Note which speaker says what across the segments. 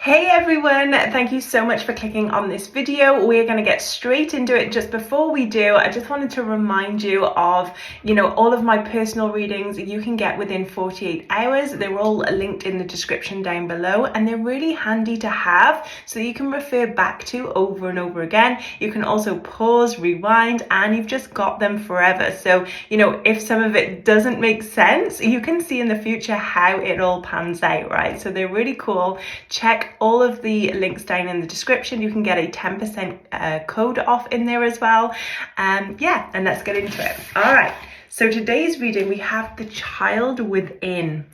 Speaker 1: Hey everyone, thank you so much for clicking on this video. We're going to get straight into it. Just before we do, I just wanted to remind you of, all of my personal readings you can get within 48 hours. They're all linked in the description down below, and they're really handy to have so you can refer back to over and over again. You can also pause, rewind, and you've just got them forever. So, if some of it doesn't make sense, you can see in the future how it all pans out, right? So they're really cool. Check all of the links down in the description. You can get a 10% code off in there as well. And let's get into it. All right, so today's reading, we have the child within.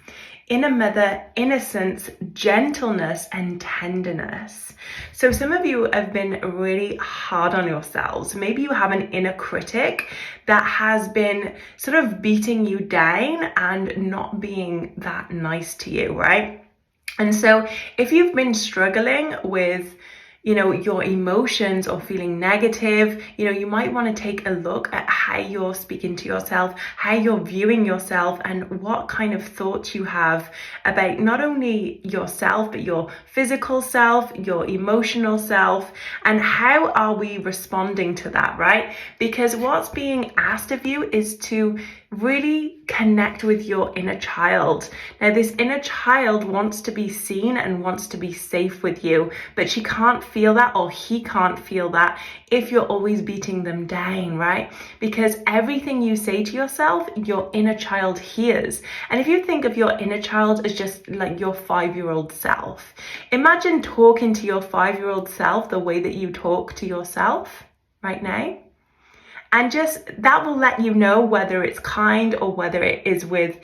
Speaker 1: Inner mother, innocence, gentleness, and tenderness. So some of you have been really hard on yourselves. Maybe you have an inner critic that has been sort of beating you down and not being that nice to you, right? And so if you've been struggling with, your emotions or feeling negative, you might want to take a look at how you're speaking to yourself, how you're viewing yourself, and what kind of thoughts you have about not only yourself, but your physical self, your emotional self, and how are we responding to that, right? Because what's being asked of you is to really connect with your inner child. Now, this inner child wants to be seen and wants to be safe with you, but she can't feel that, or he can't feel that, if you're always beating them down, right? Because everything you say to yourself, your inner child hears. And if you think of your inner child as just like your 5-year-old self, imagine talking to your 5-year-old self the way that you talk to yourself right now. And just that will let you know whether it's kind or whether it is with,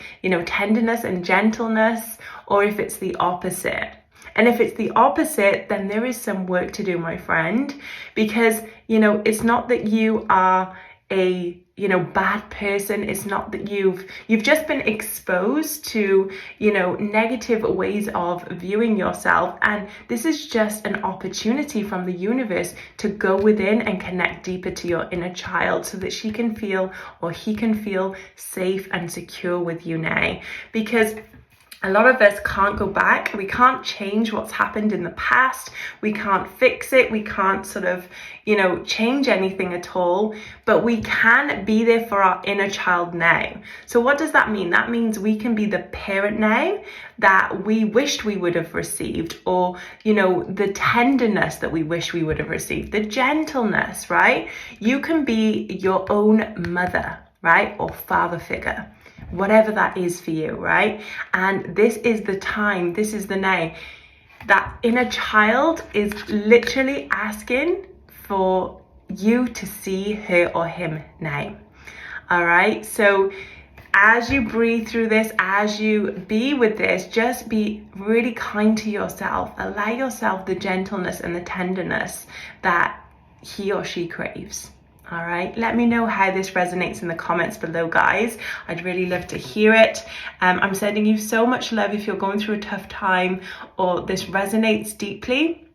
Speaker 1: tenderness and gentleness, or if it's the opposite. And if it's the opposite, then there is some work to do, my friend, because, it's not that you are a, bad person. It's not that you've just been exposed to, negative ways of viewing yourself. And this is just an opportunity from the universe to go within and connect deeper to your inner child so that she can feel, or he can feel, safe and secure with you now. Because a lot of us can't go back. We can't change what's happened in the past. We can't fix it. We can't sort of, change anything at all. But we can be there for our inner child now. So what does that mean? That means we can be the parent now that we wished we would have received, or, the tenderness that we wish we would have received, the gentleness, right? You can be your own mother, right? Or father figure. Whatever that is for you, right? And this is the time, this is the now. That inner child is literally asking for you to see her or him now. All right, so as you breathe through this, as you be with this, just be really kind to yourself. Allow yourself the gentleness and the tenderness that he or she craves. All right, let me know how this resonates in the comments below, guys. I'd really love to hear it. I'm sending you so much love if you're going through a tough time or this resonates deeply.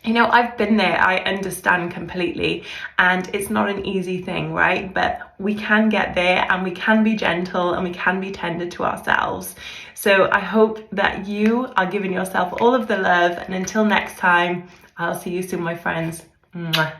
Speaker 1: I've been there, I understand completely, and it's not an easy thing, right? But we can get there, and we can be gentle, and we can be tender to ourselves. So I hope that you are giving yourself all of the love, and until next time, I'll see you soon, my friends. Mwah.